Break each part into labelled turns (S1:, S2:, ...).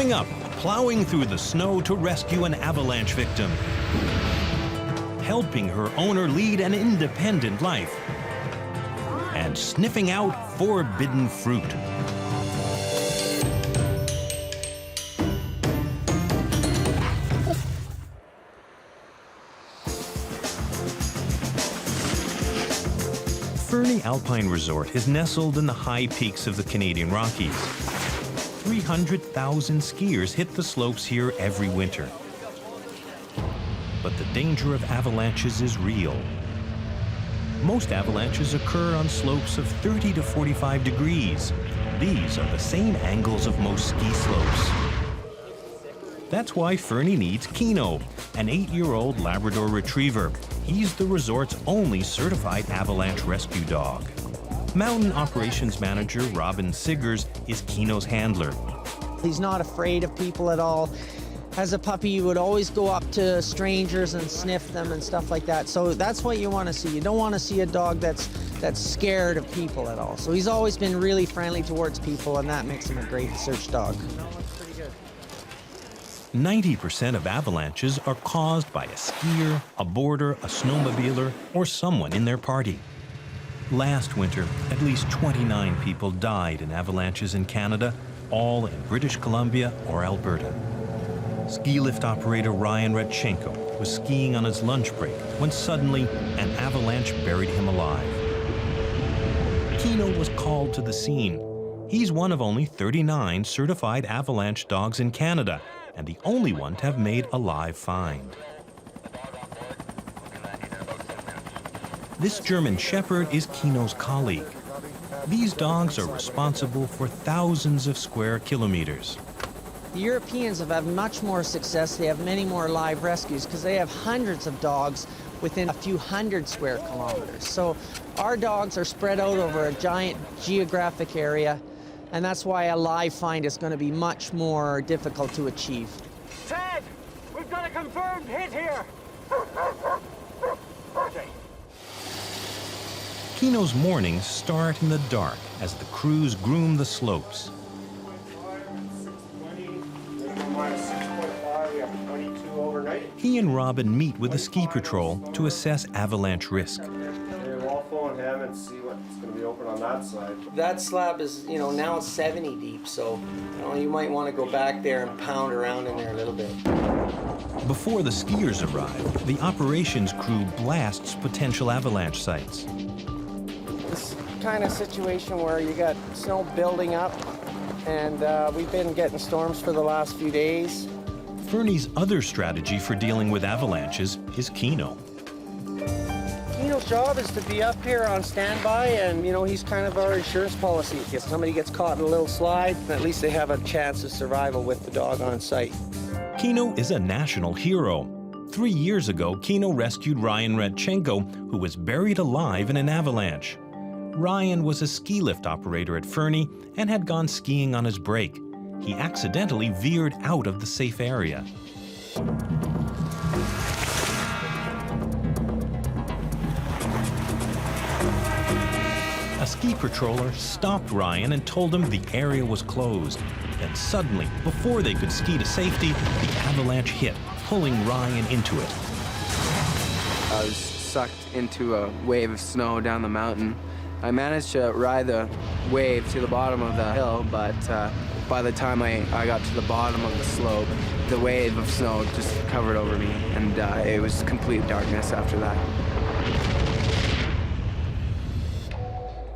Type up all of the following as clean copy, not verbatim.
S1: Coming up, plowing through the snow to rescue an avalanche victim. Helping her owner lead an independent life. And sniffing out forbidden fruit. Fernie Alpine Resort is nestled in the high peaks of the Canadian Rockies. 300,000 skiers hit the slopes here every winter. But the danger of avalanches is real. Most avalanches occur on slopes of 30 to 45 degrees. These are the same angles of most ski slopes. That's why Fernie needs Kino, an 8-year-old Labrador retriever. He's the resort's only certified avalanche rescue dog. Mountain Operations Manager Robin Siggers is Kino's handler.
S2: He's not afraid of people at all. As a puppy, you would always go up to strangers and sniff them and stuff like that. So that's what you want to see. You don't want to see a dog that's scared of people at all. So he's always been really friendly towards people, and that makes him a great search dog.
S1: 90% of avalanches are caused by a skier, a boarder, a snowmobiler, or someone in their party. Last winter, at least 29 people died in avalanches in Canada, all in British Columbia or Alberta. Ski lift operator Ryan Renko was skiing on his lunch break when suddenly an avalanche buried him alive. Kino was called to the scene. He's one of only 39 certified avalanche dogs in Canada, and the only one to have made a live find. This German Shepherd is Kino's colleague. These dogs are responsible for thousands of square kilometers.
S2: The Europeans have had much more success. They have many more live rescues because they have hundreds of dogs within a few hundred square kilometers. So our dogs are spread out over a giant geographic area, and that's why a live find is going to be much more difficult to achieve.
S3: Ted, we've got a confirmed hit here. Okay.
S1: Kino's mornings start in the dark as the crews groom the slopes. He and Robin meet with the ski patrol to assess avalanche risk.
S4: We'll phone him and see what's going to be open on that side.
S2: That slab is, now it's 70 deep, so you might want to go back there and pound around in there a little bit.
S1: Before the skiers arrive, the operations crew blasts potential avalanche sites.
S2: This kind of situation where you got snow building up, and we've been getting storms for the last few days.
S1: Fernie's other strategy for dealing with avalanches is Kino.
S2: Kino's job is to be up here on standby, and he's kind of our insurance policy. If somebody gets caught in a little slide, at least they have a chance of survival with the dog on site.
S1: Kino is a national hero. 3 years ago, Kino rescued Ryan Renko, who was buried alive in an avalanche. Ryan was a ski lift operator at Fernie and had gone skiing on his break. He accidentally veered out of the safe area. A ski patroller stopped Ryan and told him the area was closed. Then suddenly, before they could ski to safety, the avalanche hit, pulling Ryan into it.
S5: I was sucked into a wave of snow down the mountain. I managed to ride the wave to the bottom of the hill, but by the time I got to the bottom of the slope, the wave of snow just covered over me, and it was complete darkness after that.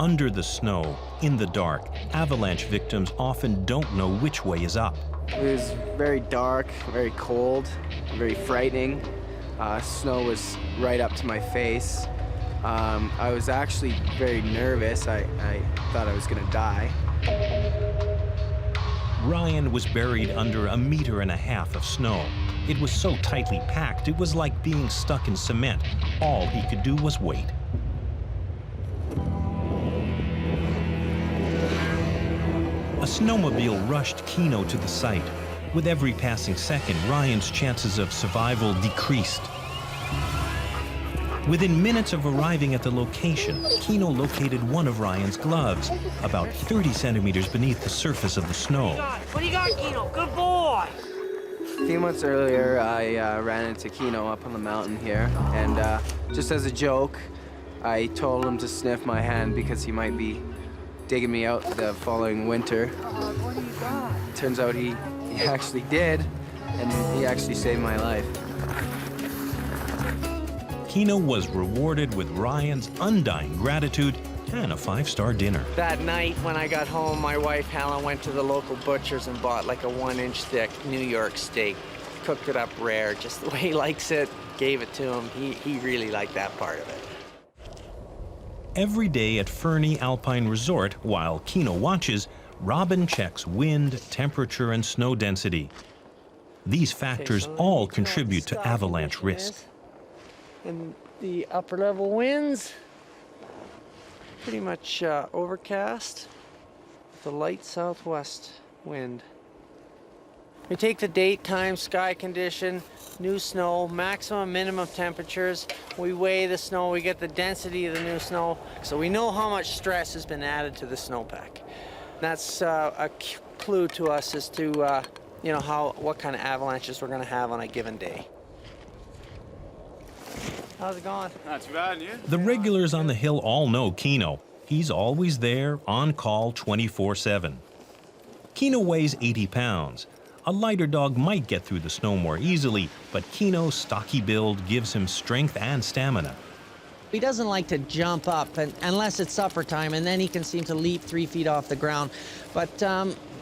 S1: Under the snow, in the dark, avalanche victims often don't know which way is up.
S5: It was very dark, very cold, very frightening. Snow was right up to my face. I was actually very nervous. I thought I was gonna die.
S1: Ryan was buried under 1.5 meters of snow. It was so tightly packed, it was like being stuck in cement. All he could do was wait. A snowmobile rushed Kino to the site. With every passing second, Ryan's chances of survival decreased. Within minutes of arriving at the location, Kino located one of Ryan's gloves, about 30 centimeters beneath the surface of the snow.
S3: What do you got, Kino? Good boy. boy!
S5: A few months earlier, I ran into Kino up on the mountain here, and just as a joke, I told him to sniff my hand because he might be digging me out the following winter.
S3: What do you got?
S5: Turns out he actually did, and he actually saved my life.
S1: Kino was rewarded with Ryan's undying gratitude and a 5-star dinner.
S2: That night when I got home, my wife Helen went to the local butcher's and bought like a 1-inch thick New York steak. Cooked it up rare, just the way he likes it. Gave it to him. He really liked that part of it.
S1: Every day at Fernie Alpine Resort, while Kino watches, Robin checks wind, temperature, and snow density. These factors all contribute to avalanche risk.
S2: And the upper level winds, pretty much overcast with a light southwest wind. We take the date, time, sky condition, new snow, maximum, minimum temperatures. We weigh the snow, we get the density of the new snow. So we know how much stress has been added to the snowpack. That's a clue to us as to you know, what kind of avalanches we're gonna have on a given day. How's it going?
S3: Not too bad, you?
S1: The regulars on the hill all know Kino. He's always there, on call 24/7. Kino weighs 80 pounds. A lighter dog might get through the snow more easily, but Kino's stocky build gives him strength and stamina.
S2: He doesn't like to jump up unless it's supper time, and then he can seem to leap 3 feet off the ground. But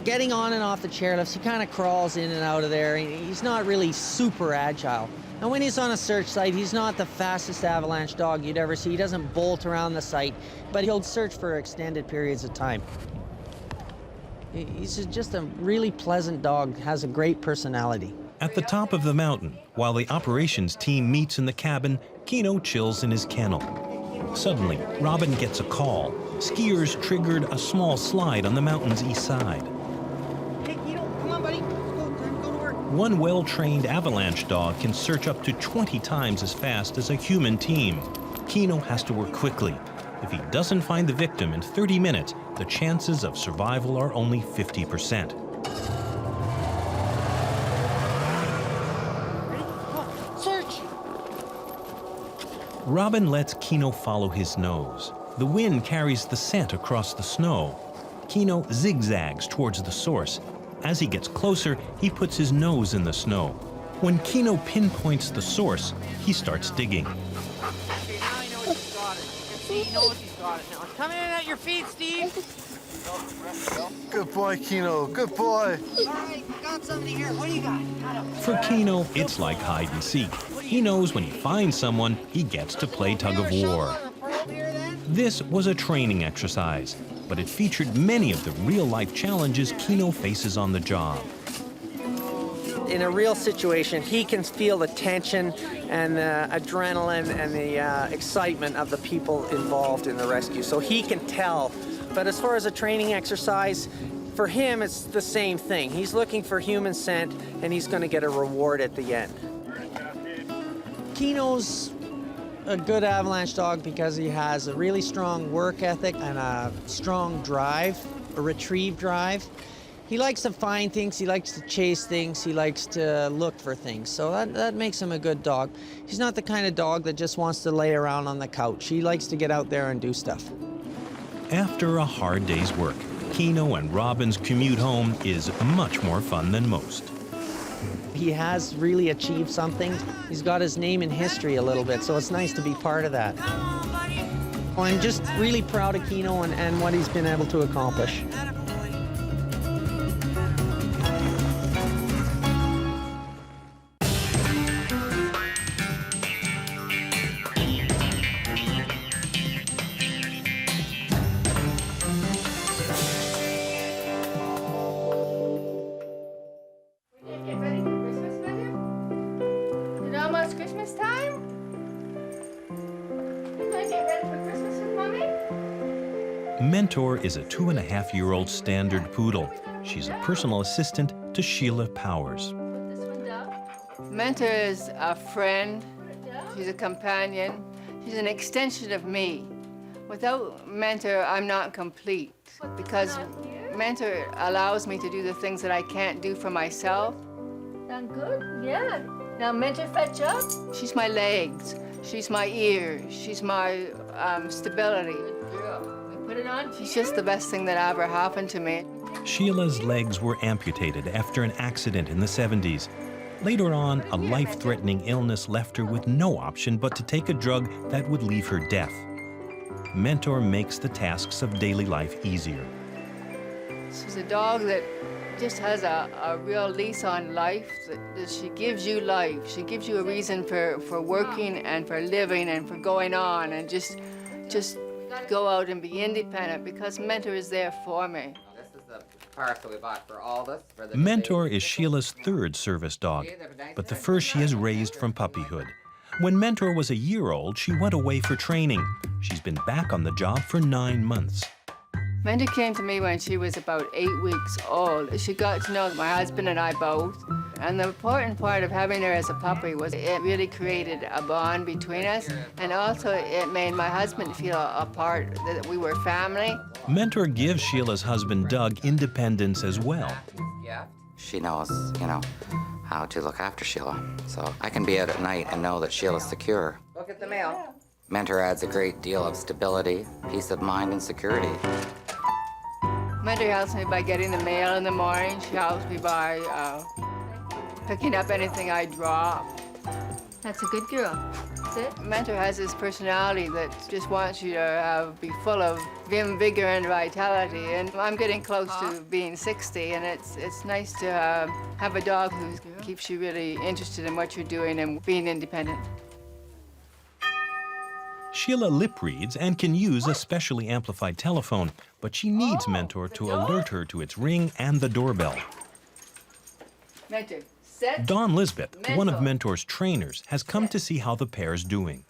S2: getting on and off the chairlifts, he kind of crawls in and out of there. He's not really super agile. And when he's on a search site, he's not the fastest avalanche dog you'd ever see. He doesn't bolt around the site, but he'll search for extended periods of time. He's just a really pleasant dog, has a great personality.
S1: At the top of the mountain, while the operations team meets in the cabin, Kino chills in his kennel. Suddenly, Robin gets a call. Skiers triggered a small slide on the mountain's east side.
S2: Hey, Kino, come on, buddy. Let's go to work.
S1: One well-trained avalanche dog can search up to 20 times as fast as a human team. Kino has to work quickly. If he doesn't find the victim in 30 minutes, the chances of survival are only 50%.
S2: Search!
S1: Robin lets Kino follow his nose. The wind carries the scent across the snow. Kino zigzags towards the source. As he gets closer, he puts his nose in the snow. When Kino pinpoints the source, he starts digging.
S2: Okay, now I know he's got it. He knows he's got it now. It's coming in at your feet, Steve.
S6: Good boy, Kino. Good boy.
S2: All right, got something here. What do you got?
S1: For Kino, it's like hide and seek. He knows when he finds someone, he gets to play tug of war. This was a training exercise, but it featured many of the real-life challenges Kino faces on the job.
S2: In a real situation, he can feel the tension and the adrenaline and the excitement of the people involved in the rescue. So he can tell. But as far as a training exercise, for him, it's the same thing. He's looking for human scent, and he's going to get a reward at the end. Kino's a good avalanche dog because he has a really strong work ethic and a strong drive, a retrieve drive. He likes to find things, he likes to chase things, he likes to look for things. So that makes him a good dog. He's not the kind of dog that just wants to lay around on the couch. He likes to get out there and do stuff.
S1: After a hard day's work, Kino and Robin's commute home is much more fun than most.
S2: He has really achieved something. He's got his name in history a little bit, so it's nice to be part of that. I'm just really proud of Kino and what he's been able to accomplish.
S7: Christmas time? You gonna get ready for Christmas with Mommy?
S1: Mentor is a 2.5-year-old standard poodle. She's a personal assistant to Sheila Powers.
S7: Put this one down.
S8: Mentor is a friend. She's a companion. She's an extension of me. Without Mentor, I'm not complete because Mentor allows me to do the things that I can't do for myself. Done good? Yeah. Now, Mentor, fetch up. She's my legs. She's my ears. She's my stability. Good girl. We put it on. She's just the best thing that ever happened to me.
S1: Sheila's legs were amputated after an accident in the 70s. Later on, a life-threatening illness left her with no option but to take a drug that would leave her deaf. Mentor makes the tasks of daily life easier.
S8: She's a dog that just has a real lease on life, that she gives you life. She gives you a reason for working and for living and for going on and just go out and be independent because Mentor is there for me.
S9: Parcel we bought for all this. For the
S1: Mentor is Sheila's third service dog, but the first she has raised from puppyhood. When Mentor was a year old, she went away for training. She's been back on the job for 9 months.
S8: Mentor came to me when she was about 8 weeks old. She got to know my husband and I both. And the important part of having her as a puppy was it really created a bond between us. And also it made my husband feel a part, that we were family.
S1: Mentor gives Sheila's husband Doug independence as well.
S9: She knows, you know, how to look after Sheila. So I can be out at night and know that Sheila's secure. Look at the mail. Mentor adds a great deal of stability, peace of mind, and security.
S8: Mentor helps me by getting the mail in the morning. She helps me by picking up anything I drop. That's a good girl. That's it. Mentor has this personality that just wants you to be full of vim, vigor, and vitality. And I'm getting close to being 60, and it's nice to have a dog who keeps you really interested in what you're doing and being independent.
S1: Sheila lip reads and can use a specially amplified telephone, but she needs Mentor to alert her to its ring and the doorbell.
S8: Mentor, sit.
S1: Dawn Lisbeth, one of Mentor's trainers, has come to see how the pair's doing.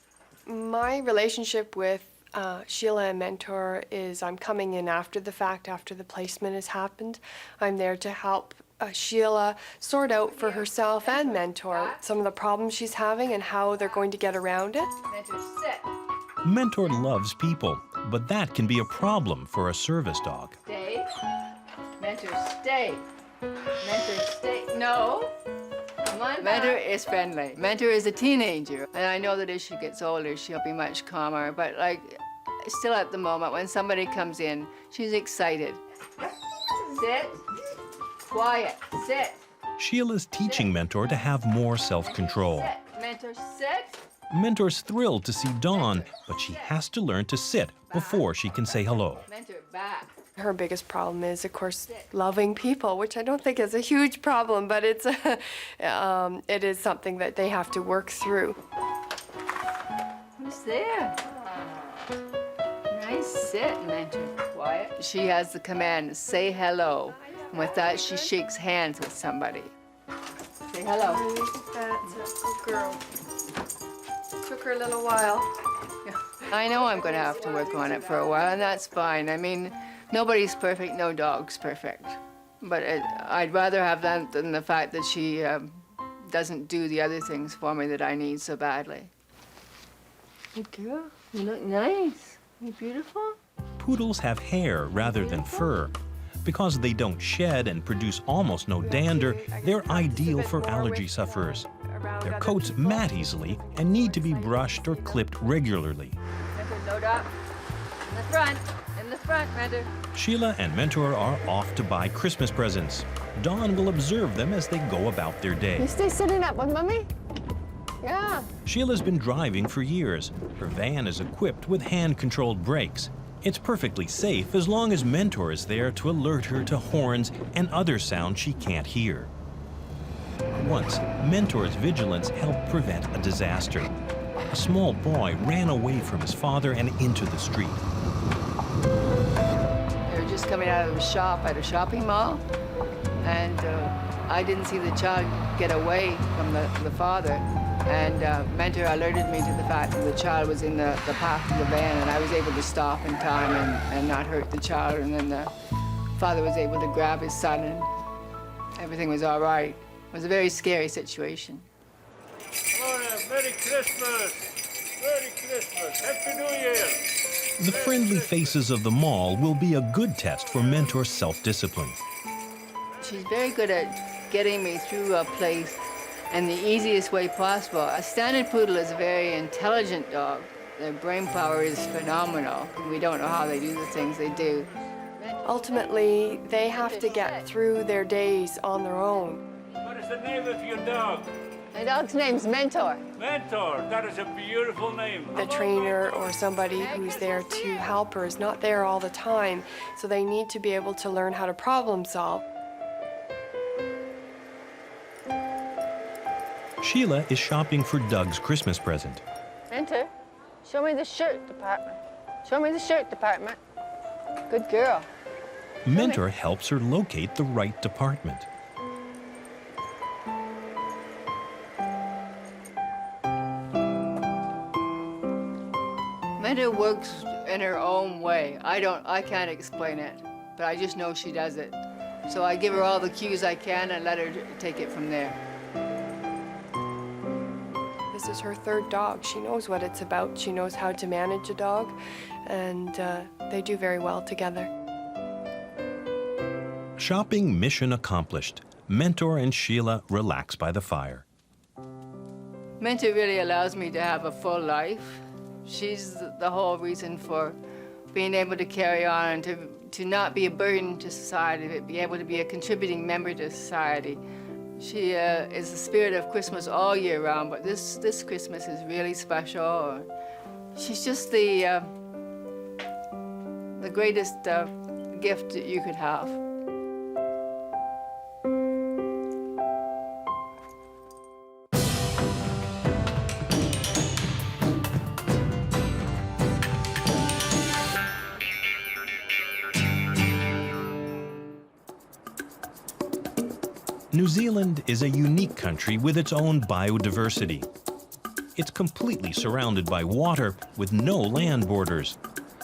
S10: My relationship with Sheila and Mentor is I'm coming in after the fact, after the placement has happened. I'm there to help Sheila sort out for herself and Mentor some of the problems she's having and how they're going to get around it.
S8: Mentor, sit.
S1: Mentor loves people, but that can be a problem for a service dog.
S8: Stay. Mentor, stay. Mentor, stay. No. Come on. Mentor is friendly. Mentor is a teenager, and I know that as she gets older, she'll be much calmer. But like, still at the moment, when somebody comes in, she's excited. Sit. Quiet. Sit.
S1: Sheila's teaching Mentor to have more self-control.
S8: Sit. Mentor, sit.
S1: Mentor's thrilled to see Dawn, but she has to learn to sit before she can say hello.
S8: Mentor, back.
S10: Her biggest problem is, of course, loving people, which I don't think is a huge problem, but it's it is something that they have to work through.
S8: Who's there? Nice sit, Mentor. Quiet. She has the command, say hello. And with that, she shakes hands with somebody. Say hello.
S10: That's a good girl. Took her a little while.
S8: I know I'm going to have to work on it for a while, and that's fine. I mean, nobody's perfect, no dog's perfect. But I'd rather have that than the fact that she doesn't do the other things for me that I need so badly. Good girl. You look nice. You're beautiful.
S1: Poodles have hair rather than fur. Because they don't shed and produce almost no dander, they're ideal for allergy sufferers. Their coats mat easily and need to be brushed or clipped regularly.
S8: Mentor, load up. In the front, Mentor.
S1: Sheila and Mentor are off to buy Christmas presents. Dawn will observe them as they go about their day.
S7: You stay sitting up with Mommy? Yeah.
S1: Sheila's been driving for years. Her van is equipped with hand-controlled brakes. It's perfectly safe as long as Mentor is there to alert her to horns and other sounds she can't hear. Once, Mentor's vigilance helped prevent a disaster. A small boy ran away from his father and into the street.
S8: They were just coming out of the shop at a shopping mall, and I didn't see the child get away from the father. And Mentor alerted me to the fact that the child was in the path of the van, and I was able to stop in time and not hurt the child. And then the father was able to grab his son, and everything was all right. It was a very scary situation.
S3: Come on, Merry Christmas! Merry Christmas! Happy New Year!
S1: The friendly faces of the mall will be a good test for Mentor's self-discipline.
S8: She's very good at getting me through a place in the easiest way possible. A standard poodle is a very intelligent dog. Their brain power is phenomenal. We don't know how they do the things they do.
S10: Ultimately, they have to get through their days on their own.
S3: What is the name of your dog?
S7: My dog's name's Mentor.
S3: Mentor. That is a beautiful name.
S10: The trainer or somebody who's there to help her is not there all the time, so they need to be able to learn how to problem solve.
S1: Sheila is shopping for Doug's Christmas present.
S7: Mentor, show me the shirt department. Show me the shirt department. Good girl.
S1: Mentor helps her locate the right department.
S8: Mentor works in her own way. I can't explain it, but I just know she does it. So I give her all the cues I can and let her take it from there.
S10: This is her third dog. She knows what it's about. She knows how to manage a dog, and they do very well together.
S1: Shopping mission accomplished. Mentor and Sheila relax by the fire.
S8: Mentor really allows me to have a full life. She's the whole reason for being able to carry on and to not be a burden to society, but be able to be a contributing member to society. She is the spirit of Christmas all year round, but this Christmas is really special. She's just the greatest gift that you could have.
S1: New Zealand is a unique country with its own biodiversity. It's completely surrounded by water with no land borders.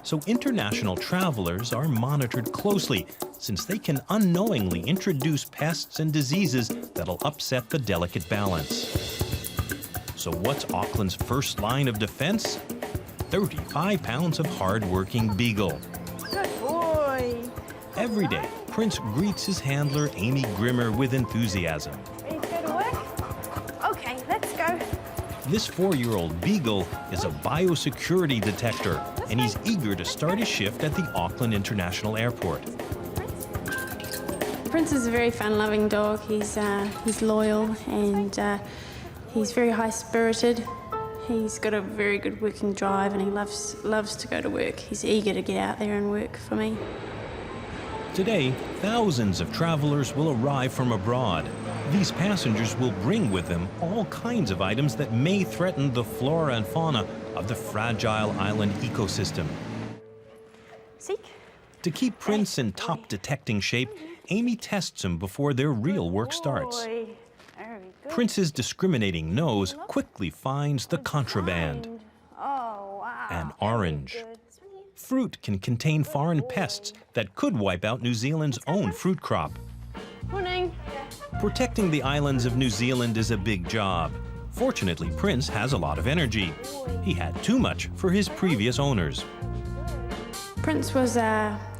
S1: So international travelers are monitored closely since they can unknowingly introduce pests and diseases that'll upset the delicate balance. So what's Auckland's first line of defense? 35 pounds of hard-working Beagle.
S7: Good boy.
S1: Every day, Prince greets his handler, Amy Grimmer, with enthusiasm.
S7: Are you going to work? Okay, let's go.
S1: This 4-year-old Beagle is a biosecurity detector, and he's eager to start his shift at the Auckland International Airport.
S11: Prince is a very fun-loving dog. He's loyal and he's very high-spirited. He's got a very good working drive and he loves to go to work. He's eager to get out there and work for me.
S1: Today, thousands of travelers will arrive from abroad. These passengers will bring with them all kinds of items that may threaten the flora and fauna of the fragile island ecosystem.
S7: Seek.
S1: To keep Prince in top detecting shape, Amy tests him before their real work starts.
S7: Very good.
S1: Prince's discriminating nose quickly finds the contraband.
S7: Oh, wow.
S1: An orange.
S7: Good.
S1: Fruit can contain foreign pests that could wipe out New Zealand's own fruit crop.
S7: Morning.
S1: Protecting the islands of New Zealand is a big job. Fortunately, Prince has a lot of energy. He had too much for his previous owners.
S11: Prince was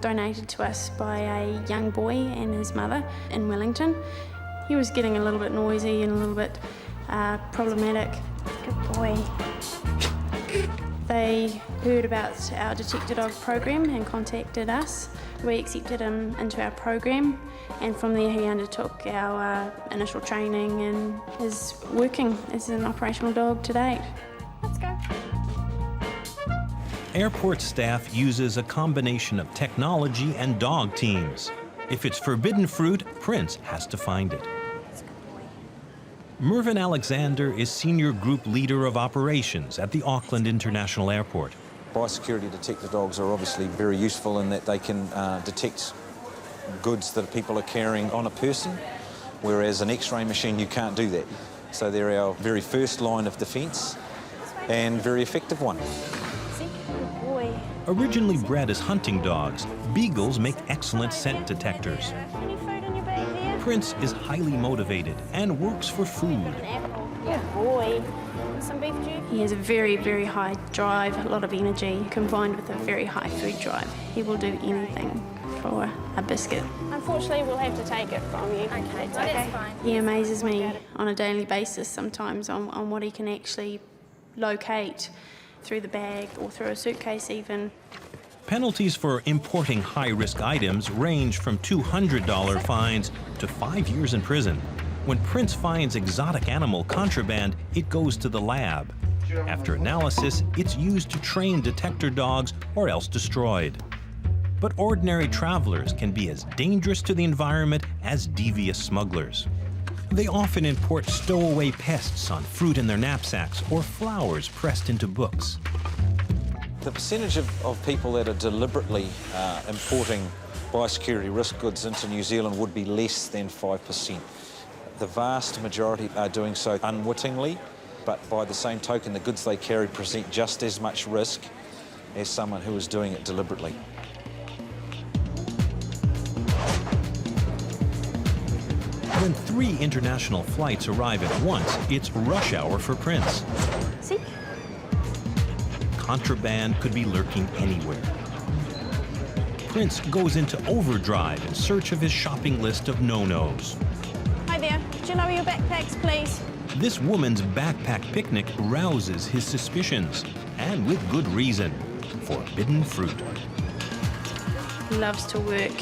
S11: donated to us by a young boy and his mother in Wellington. He was getting a little bit noisy and a little bit problematic.
S7: Good boy.
S11: They heard about our Detect a Dog program and contacted us. We accepted him into our program, and from there he undertook our initial training and is working as an operational dog to date.
S7: Let's go.
S1: Airport staff uses a combination of technology and dog teams. If it's forbidden fruit, Prince has to find it. Mervyn Alexander is Senior Group Leader of Operations at the Auckland International Airport.
S12: Biosecurity detector dogs are obviously very useful in that they can detect goods that people are carrying on a person, whereas an X-ray machine, you can't do that. So they're our very first line of defence and very effective one.
S7: Good boy.
S1: Originally bred as hunting dogs, Beagles make excellent scent detectors.
S7: Any food in your bag there?
S1: Prince is highly motivated and works for food.
S7: An apple. Good boy. And some beef jerky?
S11: He has a very, very high drive, a lot of energy, combined with a very high food drive. He will do anything for a biscuit.
S13: Unfortunately, we'll have to take it from you. Okay, that's fine.
S11: He amazes me on a daily basis sometimes on what he can actually locate through the bag or through a suitcase even.
S1: Penalties for importing high-risk items range from $200 fines to 5 years in prison. When Prince finds exotic animal contraband, it goes to the lab. After analysis, it's used to train detector dogs or else destroyed. But ordinary travelers can be as dangerous to the environment as devious smugglers. They often import stowaway pests on fruit in their knapsacks or flowers pressed into books.
S12: The percentage of people that are deliberately importing biosecurity risk goods into New Zealand would be less than 5%. The vast majority are doing so unwittingly, but by the same token, the goods they carry present just as much risk as someone who is doing it deliberately.
S1: When 3 international flights arrive at once, it's rush hour for Prince.
S11: See?
S1: Contraband could be lurking anywhere. Prince goes into overdrive in search of his shopping list of no-nos.
S13: Hi there. Do you lower your backpacks, please?
S1: This woman's backpack picnic rouses his suspicions, and with good reason. Forbidden fruit.
S11: He loves to work.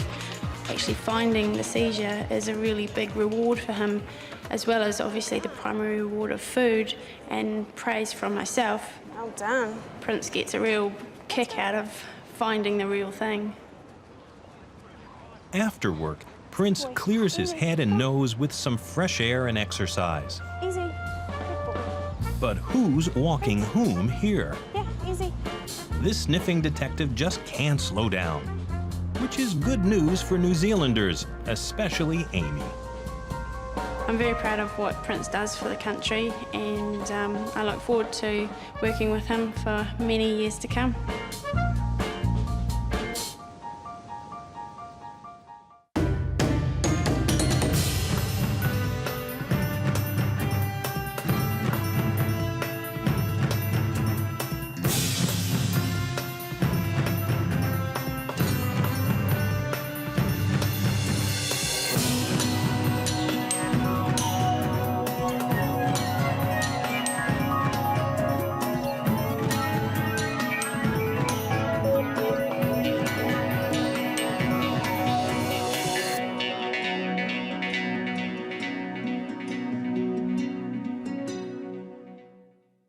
S11: Actually finding the seizure is a really big reward for him, as well as obviously the primary reward of food and praise from myself.
S13: Well done.
S11: Prince gets a real kick out of finding the real thing.
S1: After work, Prince clears his head and nose with some fresh air and exercise.
S13: Easy.
S1: But who's walking whom here?
S13: Yeah, easy.
S1: This sniffing detective just can't slow down, which is good news for New Zealanders, especially Amy.
S11: I'm very proud of what Prince does for the country, and I look forward to working with him for many years to come.